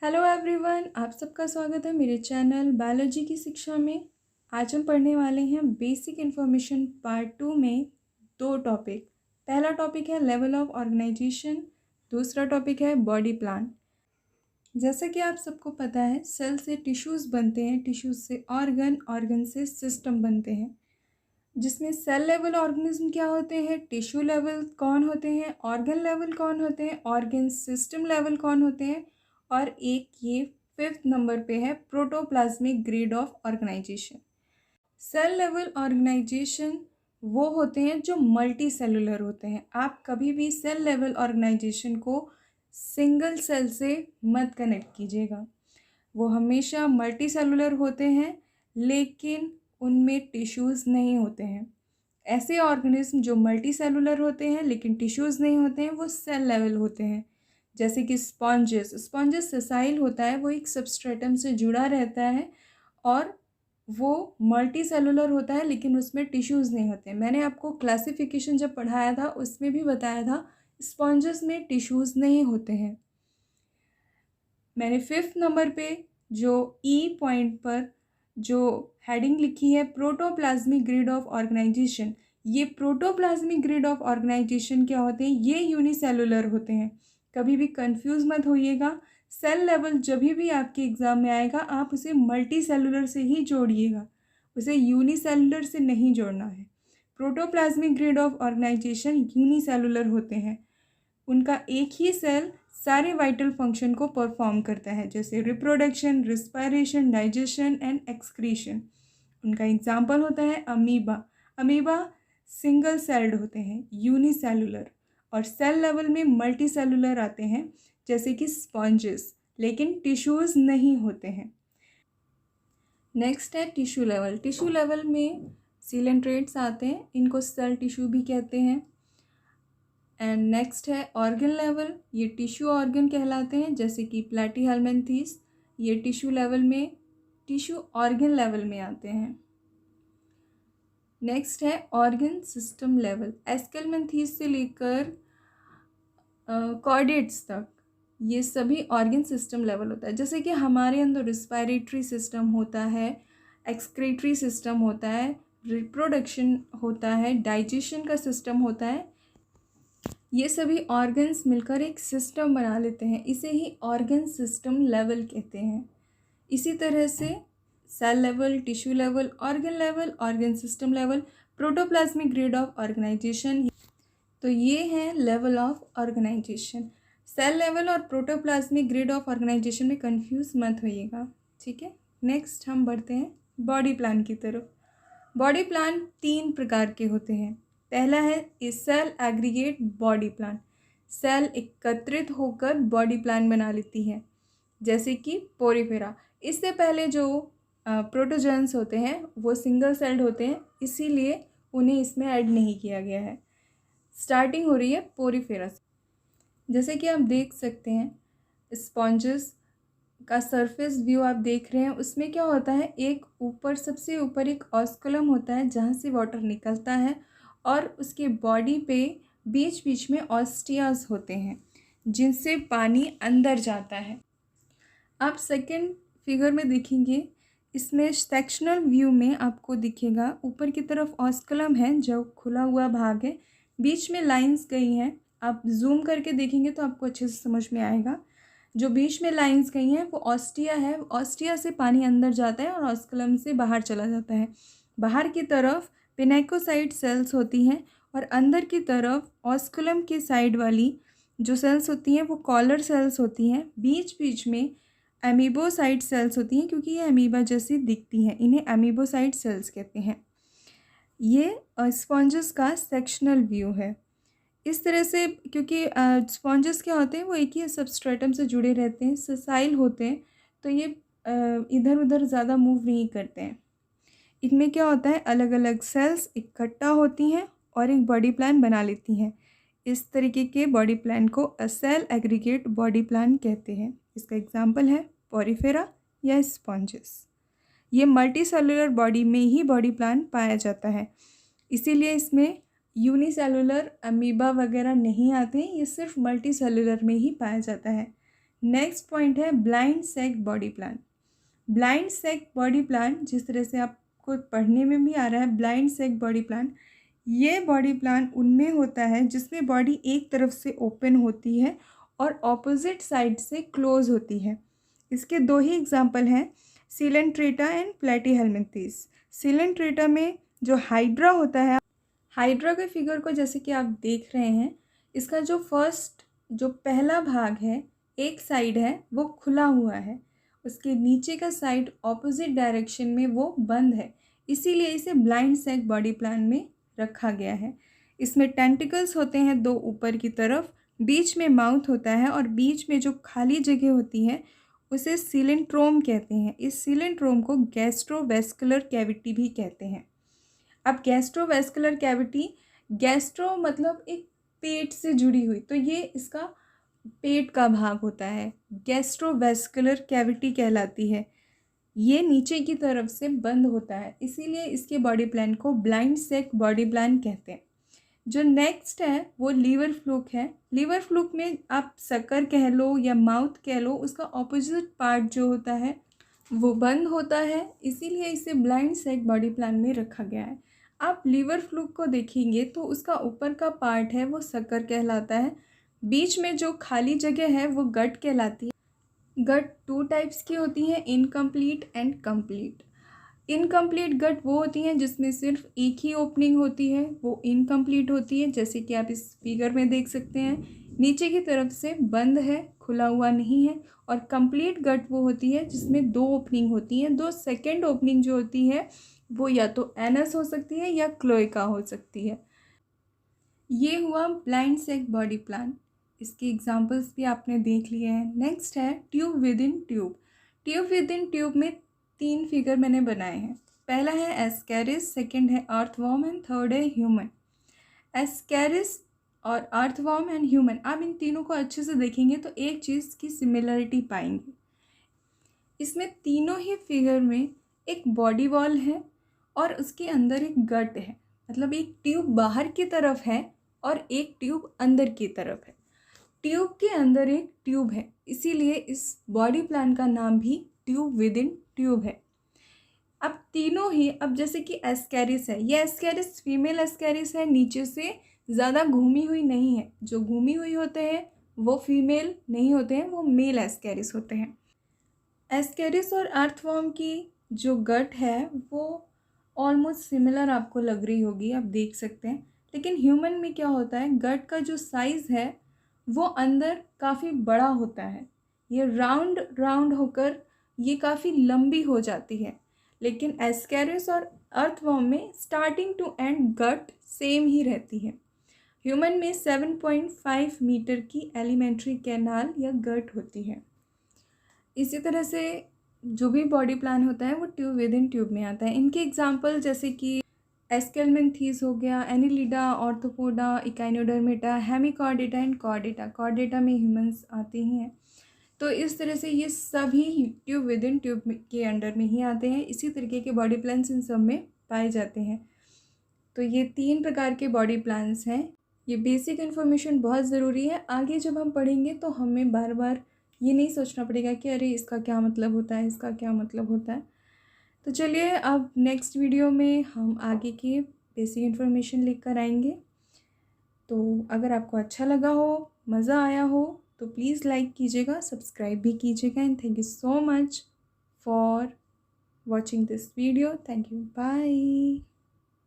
Hello everyone, आप सबका स्वागत है मेरे चैनल बायोलॉजी की शिक्षा में। आज हम पढ़ने वाले हैं बेसिक इन्फॉर्मेशन पार्ट 2 में दो टॉपिक। पहला टॉपिक है लेवल ऑफ ऑर्गेनाइजेशन, दूसरा टॉपिक है बॉडी प्लान। जैसा कि आप सबको पता है, सेल से टिश्यूज़ बनते हैं, टिश्यूज़ से ऑर्गन, ऑर्गन से सिस्टम बनते हैं। जिसमें सेल लेवल ऑर्गेनिज्म क्या होते हैं, टिश्यू लेवल कौन होते हैं, ऑर्गन लेवल कौन होते हैं, ऑर्गन सिस्टम लेवल कौन होते हैं, और एक ये 5th नंबर पे है protoplasmic grade of organization. Cell level organization वो होते हैं जो मल्टी सेलुलर होते हैं। आप कभी भी सेल लेवल ऑर्गेनाइजेशन को सिंगल सेल से मत कनेक्ट कीजिएगा। वो हमेशा मल्टी सेलुलर होते हैं, लेकिन उनमें टिश्यूज़ नहीं होते हैं। ऐसे ऑर्गेनिज्म जो मल्टी सेलुलर होते हैं लेकिन टिश्यूज़ नहीं होते हैं, वो सेल लेवल होते हैं। जैसे कि स्पॉन्जेस सेसाइल होता है, वो एक सबस्ट्रेटम से जुड़ा रहता है और वो मल्टी सेलुलर होता है लेकिन उसमें टिश्यूज़ नहीं होते। मैंने आपको क्लासिफिकेशन जब पढ़ाया था उसमें भी बताया था स्पॉन्जेस में टिश्यूज़ नहीं होते हैं। मैंने 5th नंबर पे जो ई पॉइंट पर जो हेडिंग लिखी है प्रोटोप्लाज्मिक ग्रिड ऑफ ऑर्गेनाइजेशन, ये प्रोटोप्लाज्मिक ग्रिड ऑफ ऑर्गेनाइजेशन क्या होते हैं, ये यूनिसेलुलर होते हैं। कभी भी कंफ्यूज मत होइएगा। सेल लेवल जब भी आपके एग्ज़ाम में आएगा आप उसे मल्टी सेलुलर से ही जोड़िएगा, उसे यूनिसेलुलर से नहीं जोड़ना है। Protoplasmic grid of organization unicellular होते हैं। उनका एक ही सेल सारे वाइटल फंक्शन को परफॉर्म करता है, जैसे reproduction, respiration, digestion and excretion. उनका एग्जाम्पल होता है अमीबा। अमीबा सिंगल सेल्ड होते हैं, यूनिसेलुलर, और सेल लेवल में मल्टी सेलुलर आते हैं जैसे कि स्पॉन्जेस, लेकिन टिश्यूज़ नहीं होते हैं। नेक्स्ट है टिश्यू लेवल। टिश्यू लेवल में सीलेंट्रेट्स आते हैं, इनको सेल टिश्यू भी कहते हैं। एंड नेक्स्ट है ऑर्गन लेवल। ये टिश्यू ऑर्गन कहलाते हैं, जैसे कि प्लैटीहेल्मिन्थेस, ये टिश्यू लेवल में, टिश्यू ऑर्गन लेवल में आते हैं। नेक्स्ट है ऑर्गन सिस्टम लेवल। एस्केल्मेंथीस से लेकर कॉर्डेट्स तक ये सभी ऑर्गन सिस्टम लेवल होता है। जैसे कि हमारे अंदर रिस्पायरेटरी सिस्टम होता है, एक्सक्रीटरी सिस्टम होता है, रिप्रोडक्शन होता है, डाइजेशन का सिस्टम होता है। ये सभी ऑर्गन्स मिलकर एक सिस्टम बना लेते हैं, इसे ही ऑर्गन सिस्टम लेवल कहते हैं। इसी तरह से cell level, tissue level, organ system level, protoplasmic grid of organization, तो ये हैं level of organization. Cell level और प्रोटोप्लाज्मिक ग्रिड ऑफ ऑर्गेनाइजेशन में कंफ्यूज मत होइएगा, ठीक है। नेक्स्ट हम बढ़ते हैं बॉडी प्लान की तरफ। बॉडी प्लान 3 प्रकार के होते हैं। पहला है cell aggregate body plan. Cell एकत्रित होकर बॉडी प्लान बना लेती है, जैसे कि पोरीफेरा। इससे पहले जो प्रोटोजन्स होते हैं वो सिंगल सेल्ड होते हैं, इसीलिए उन्हें इसमें ऐड नहीं किया गया है। स्टार्टिंग हो रही है पोरीफेरा से। जैसे कि आप देख सकते हैं स्पॉन्जेस का सरफेस व्यू आप देख रहे हैं, उसमें क्या होता है, एक ऊपर, सबसे ऊपर एक ऑस्कुलम होता है जहाँ से वाटर निकलता है, और उसके बॉडी पे बीच बीच में ऑस्टियाज होते हैं जिनसे पानी अंदर जाता है। आप सेकंड फिगर में देखेंगे, इसमें सेक्शनल व्यू में आपको दिखेगा ऊपर की तरफ ऑस्कुलम है जो खुला हुआ भाग है, बीच में लाइंस गई हैं। आप जूम करके देखेंगे तो आपको अच्छे से समझ में आएगा। जो बीच में लाइंस गई हैं वो ऑस्टिया है, ऑस्टिया से पानी अंदर जाता है और ऑस्कुलम से बाहर चला जाता है। बाहर की तरफ पिनेकोसाइट सेल्स होती हैं और अंदर की तरफ ऑस्कुलम की साइड वाली जो सेल्स होती हैं वो कॉलर सेल्स होती हैं। बीच बीच में एमीबोसाइट सेल्स होती हैं, क्योंकि ये अमीबा जैसी दिखती हैं, इन्हें एमीबोसाइट सेल्स कहते हैं। ये स्पॉन्जेस का सेक्शनल व्यू है। इस तरह से, क्योंकि स्पॉन्जेस क्या होते हैं, वो एक ही सबस्ट्रेटम से जुड़े रहते हैं, सेसाइल होते हैं, तो ये इधर उधर ज़्यादा मूव नहीं करते हैं। इनमें क्या होता है, अलग अलग सेल्स इकट्ठा होती हैं और एक बॉडी प्लान बना लेती हैं। इस तरीके के बॉडी प्लान को सेल एग्रीगेट बॉडी प्लान कहते हैं। इसका एग्जाम्पल है पोरीफेरा या स्पॉन्जेस। ये मल्टी सेलुलर बॉडी में ही बॉडी प्लान पाया जाता है, इसीलिए इसमें यूनिसेलुलर अमीबा वगैरह नहीं आते हैं, ये सिर्फ मल्टी सेलुलर में ही पाया जाता है। नेक्स्ट पॉइंट है blind sac body plan. Blind sac body plan जिस तरह से आपको पढ़ने में भी आ रहा है, ब्लाइंड सैक बॉडी प्लान, ये बॉडी प्लान उनमें होता है जिसमें बॉडी एक तरफ से ओपन होती है और ऑपोजिट साइड से क्लोज होती है। इसके दो ही एग्जाम्पल हैं, सिलेंट्रेटा एंड प्लेटीहेल्मिंथेस। सिलेंट्रेटा में जो हाइड्रा होता है, हाइड्रा के फिगर को जैसे कि आप देख रहे हैं, इसका जो पहला भाग है, एक साइड है वो खुला हुआ है, उसके नीचे का साइड ऑपोजिट डायरेक्शन में वो बंद है, इसीलिए इसे ब्लाइंड सैक बॉडी प्लान में रखा गया है। इसमें टेंटिकल्स होते हैं दो ऊपर की तरफ, बीच में माउथ होता है और बीच में जो खाली जगह होती है उसे सिलेंट्रोम कहते हैं। इस सिलेंट्रोम को गैस्ट्रोवेस्कुलर कैविटी भी कहते हैं। अब गैस्ट्रोवेस्कुलर कैविटी, गैस्ट्रो मतलब एक पेट से जुड़ी हुई, तो ये इसका पेट का भाग होता है, गैस्ट्रोवेस्कुलर कैविटी कहलाती है। ये नीचे की तरफ से बंद होता है, इसीलिए इसके बॉडी प्लान को ब्लाइंड सैक बॉडी प्लान कहते हैं। जो नेक्स्ट है वो लीवर फ्लूक है। लीवर फ्लूक में आप सकर कह लो या माउथ कह लो, उसका ऑपोजिट पार्ट जो होता है वो बंद होता है, इसीलिए इसे ब्लाइंड सैक बॉडी प्लान में रखा गया है। आप लीवर फ्लूक को देखेंगे तो उसका ऊपर का पार्ट है वो सकर कहलाता है, बीच में जो खाली जगह है वो गट कहलाती है। गट टू टाइप्स की होती हैं, incomplete and complete. Incomplete gut वो होती हैं जिसमें सिर्फ एक ही ओपनिंग होती है, वो इनकम्प्लीट होती है, जैसे कि आप इस फिगर में देख सकते हैं, नीचे की तरफ से बंद है, खुला हुआ नहीं है। और कंप्लीट गट वो होती है जिसमें दो ओपनिंग होती हैं, दो सेकेंड ओपनिंग जो होती है वो या तो एनस हो सकती है या क्लोएका हो सकती है। ये हुआ ब्लाइंड सैक बॉडी प्लान। इसके एग्जांपल्स भी आपने देख लिए हैं। नेक्स्ट है tube with in tube. Tube with in tube में 3 फिगर मैंने बनाए हैं। पहला है एस्कैरिस, सेकंड है अर्थवर्म एंड थर्ड है ह्यूमन। एस्कैरिस और अर्थवर्म एंड ह्यूमन, आप इन तीनों को अच्छे से देखेंगे तो एक चीज़ की सिमिलरिटी पाएंगे। इसमें तीनों ही फिगर में एक बॉडी वॉल है और उसके अंदर एक गट है, मतलब एक ट्यूब बाहर की तरफ है और एक ट्यूब अंदर की तरफ है। ट्यूब के अंदर एक ट्यूब है, इसीलिए इस बॉडी प्लान का नाम भी ट्यूब विद इन ट्यूब है। अब तीनों ही, अब जैसे कि एस्कैरिस है, ये एस्कैरिस फीमेल एस्कैरिस है, नीचे से ज़्यादा घूमी हुई नहीं है। जो घूमी हुई होते हैं वो फीमेल नहीं होते हैं, वो मेल एस्कैरिस होते हैं। एस्कैरिस और अर्थवर्म की जो गट है वो ऑलमोस्ट सिमिलर आपको लग रही होगी, आप देख सकते हैं। लेकिन ह्यूमन में क्या होता है, गट का जो साइज़ है वो अंदर काफ़ी बड़ा होता है, ये राउंड राउंड होकर ये काफ़ी लंबी हो जाती है। लेकिन एस्कैरिस और अर्थवर्म में starting to end gut same ही रहती है। ह्यूमन में 7.5 मीटर की एलिमेंट्री कैनाल या गट होती है। इसी तरह से जो भी बॉडी प्लान होता है वो ट्यूब विद इन ट्यूब में आता है। इनके एग्जांपल जैसे कि एस्केलमेंथीस हो गया, Annelida, arthropoda, Echinodermata, Hemichordata and Chordata. Chordata में ह्यूमंस आते ही हैं। तो इस तरह से ये सभी ट्यूब विद इन ट्यूब के अंडर में ही आते हैं। इसी तरीके के बॉडी प्लान्स इन सब में पाए जाते हैं। तो ये 3 प्रकार के बॉडी प्लान्स हैं। ये बेसिक इन्फॉर्मेशन बहुत ज़रूरी है। आगे जब हम पढ़ेंगे तो हमें बार बार ये नहीं सोचना पड़ेगा कि अरे इसका क्या मतलब होता है, इसका क्या मतलब होता है। तो चलिए अब नेक्स्ट वीडियो में हम आगे की बेसिक इन्फॉर्मेशन लेकर आएंगे। तो अगर आपको अच्छा लगा हो, मज़ा आया हो तो प्लीज़ लाइक कीजिएगा, सब्सक्राइब भी कीजिएगा। And thank you so much for watching this video. Thank you, bye.